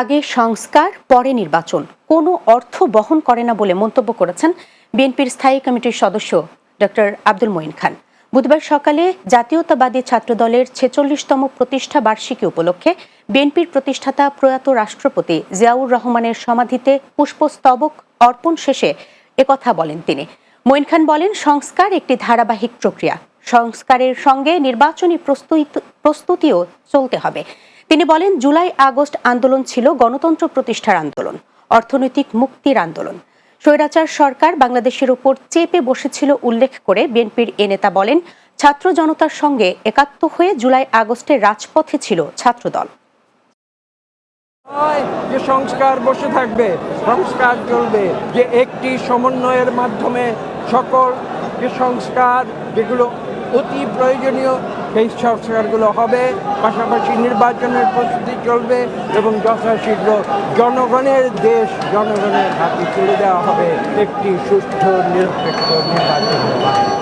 আগে সংস্কার পরে নির্বাচন কোনো অর্থ বহন করে না বলে মন্তব্য করেছেন বিএনপির স্থায়ী কমিটির সদস্য ডক্টর আব্দুল মঈন খান। বুধবার সকালে জাতীয়তাবাদী ছাত্রদলের ৪৬তম প্রতিষ্ঠা বার্ষিকী উপলক্ষে বিএনপির প্রতিষ্ঠাতা প্রয়াত রাষ্ট্রপতি জিয়াউর রহমানের সমাধিতে পুষ্পস্তবক অর্পণ শেষে একথা বলেন তিনি। মঈন খান বলেন, সংস্কার একটি ধারাবাহিক প্রক্রিয়া, সংস্কারের সঙ্গে নির্বাচনী প্রস্তুতিও চলতে হবে। তিনি বলেন, জুলাই আগস্ট আন্দোলন ছিল গণতন্ত্র প্রতিষ্ঠার আন্দোলন, অর্থনৈতিক মুক্তির আন্দোলন। স্বৈরাচার সরকার বাংলাদেশের উপর চেপে বসেছিল উল্লেখ করে বিএনপির এ নেতা বলেন, ছাত্র জনতার সঙ্গে একাত্ম হয়ে জুলাই আগস্টে রাজপথে ছিল ছাত্রদল। যে সংস্কার বসে থাকবে, সংস্কার চলবে, যে একটি সমন্বয়ের মাধ্যমে সকল যে সংস্কার যেগুলো অতি প্রয়োজনীয় সেই সংস্কারগুলো হবে। পাশাপাশি নির্বাচনের প্রস্তুতি চলবে এবং যথাশীঘ্র জনগণের দেশ জনগণের হাতে তুলে দেওয়া হবে একটি সুষ্ঠু নিরপেক্ষ নির্বাচন।